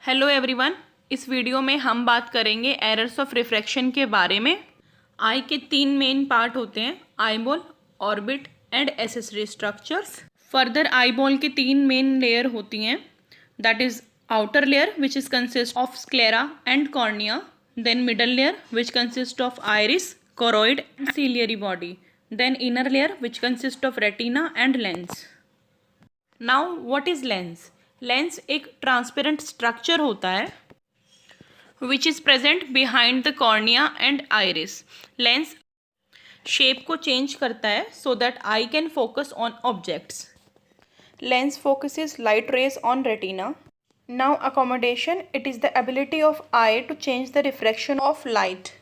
Hello everyone. इस video में हम बात करेंगे एरर्स ऑफ रिफ्रैक्शन के बारे में। आई के 3 मेन पार्ट होते हैं, eyeball, orbit and accessory structures. Further eyeball की 3 मेन लेयर होती हैं, that is outer layer which is consist of sclera and cornea, then middle layer which consist of iris, choroid and ciliary body, then inner layer which consist of retina and lens. Now what is lens? Lens एक transparent structure होता है which is present behind the cornea and iris. Lens shape को change करता है so that I can focus on objects. Lens focuses light rays on retina. Now accommodation, it is the ability of eye to change the refraction of light.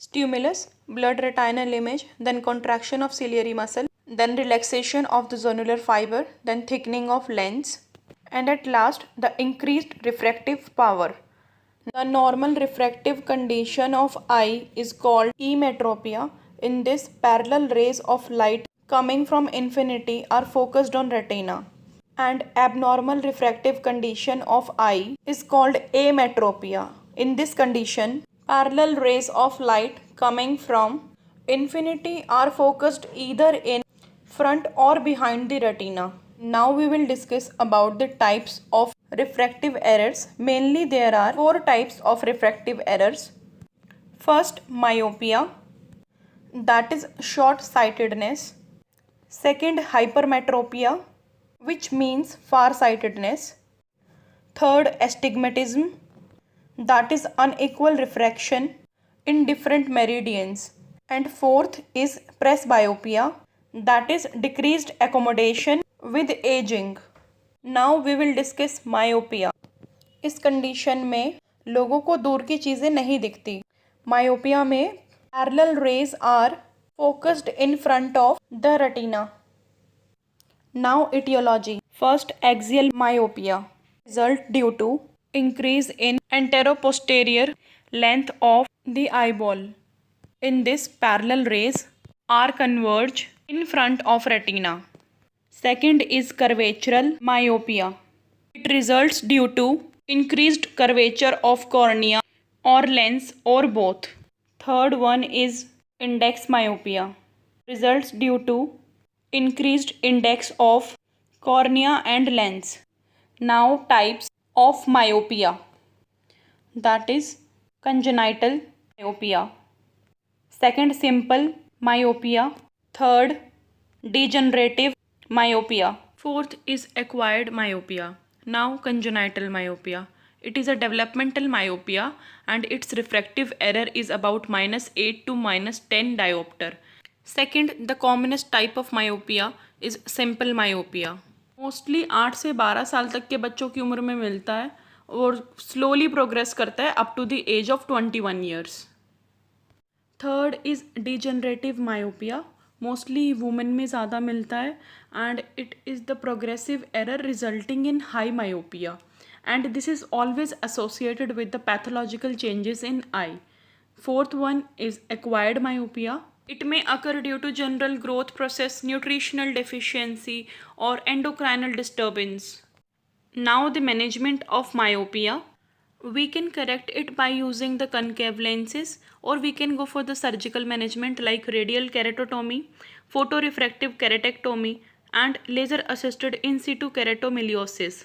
Stimulus, blurred retinal image, then contraction of ciliary muscle, then relaxation of the zonular fiber, then thickening of lens, and at last the increased refractive power. The normal refractive condition of eye is called emetropia. In this, parallel rays of light coming from infinity are focused on retina, and abnormal refractive condition of eye is called ametropia. In this condition, parallel rays of light coming from infinity are focused either in front or behind the retina. Now we will discuss about the types of refractive errors. Mainly there are 4 types of refractive errors. First, myopia, that is short-sightedness. Second, hypermetropia, which means far-sightedness. Third, astigmatism, that is unequal refraction in different meridians. And fourth is presbyopia, that is decreased accommodation with aging. Now we will discuss myopia. इस condition में लोगों को दूर की चीज़ें नहीं दिखती। Myopia में parallel rays are focused in front of the retina. Now etiology. First, axial myopia, result due to increase in anteroposterior length of the eyeball. In this, parallel rays are converge in front of retina. Second is curvatural myopia. It results due to increased curvature of cornea or lens or both. Third one is index myopia. Results due to increased index of cornea and lens. Now types of myopia, that is congenital myopia. Second, simple myopia. Third, degenerative myopia. Fourth is acquired myopia. Now congenital myopia. It is a developmental myopia and its refractive error is about -8 to -10 diopter. Second, the commonest type of myopia is simple myopia. Mostly 8 से 12 साल तक के बच्चों की उम्र में मिलता है और स्लोली प्रोग्रेस करता है up to the age of 21 years. Third is degenerative myopia. Mostly women में ज़्यादा मिलता है and it is the progressive error resulting in high myopia and this is always associated with the pathological changes in eye. Fourth one is acquired myopia. It may occur due to general growth process, nutritional deficiency, or endocrinal disturbance. Now the management of myopia. We can correct it by using the concave lenses, or we can go for the surgical management like radial keratotomy, photorefractive keratectomy, and laser assisted in situ keratomiliosis.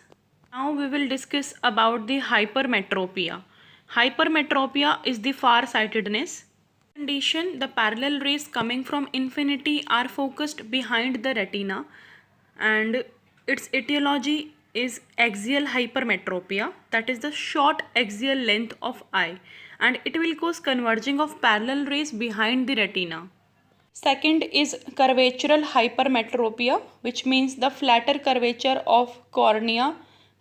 Now we will discuss about the hypermetropia. Hypermetropia is the far-sightedness condition. The parallel rays coming from infinity are focused behind the retina and its etiology is axial hypermetropia, that is the short axial length of eye, and it will cause converging of parallel rays behind the retina. Second is curvatural hypermetropia, which means the flatter curvature of cornea,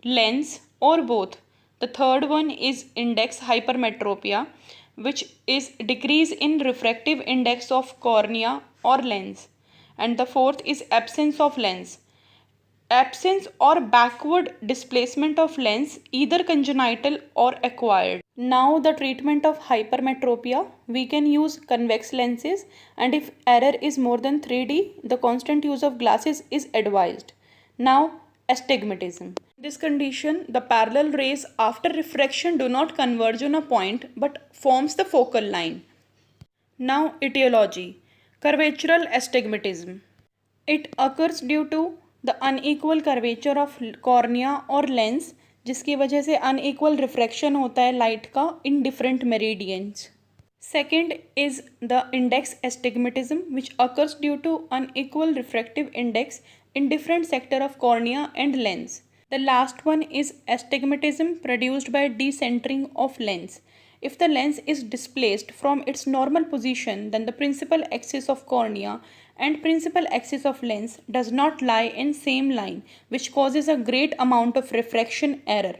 lens or both. The third one is index hypermetropia, which is decrease in refractive index of cornea or lens. And the fourth is absence of lens. Absence or backward displacement of lens, either congenital or acquired. Now the treatment of hypermetropia, we can use convex lenses, and if error is more than 3D, the constant use of glasses is advised. Now astigmatism. In this condition, the parallel rays after refraction do not converge on a point but forms the focal line. Now etiology. Curvatural astigmatism. It occurs due to the unequal curvature of cornea or lens, जिसकी वजह से unequal refraction होता है light का in different meridians. Second is the index astigmatism, which occurs due to unequal refractive index in different sector of cornea and lens. The last one is astigmatism produced by decentering of lens. If the lens is displaced from its normal position, then the principal axis of cornea and principal axis of lens does not lie in same line, which causes a great amount of refraction error.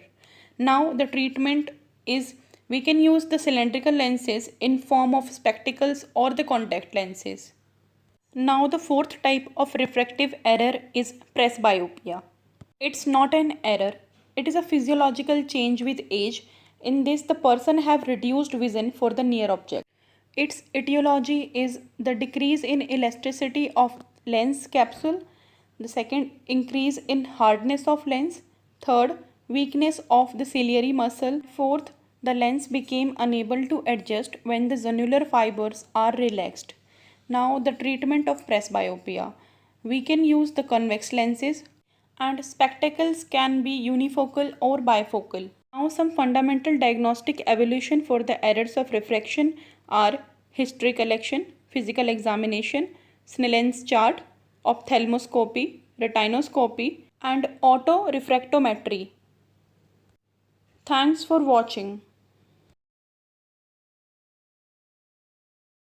Now the treatment is, we can use the cylindrical lenses in form of spectacles or the contact lenses. Now the fourth type of refractive error is presbyopia. It's not an error, it is a physiological change with age. In this, the person have reduced vision for the near object. Its etiology is the decrease in elasticity of lens capsule. The second, increase in hardness of lens. Third, weakness of the ciliary muscle. Fourth, the lens became unable to adjust when the zonular fibers are relaxed. Now the treatment of presbyopia. We can use the convex lenses, and spectacles can be unifocal or bifocal. Now some fundamental diagnostic evaluation for the errors of refraction are history collection, physical examination, Snellen's chart, ophthalmoscopy, retinoscopy, and autorefractometry. Thanks for watching.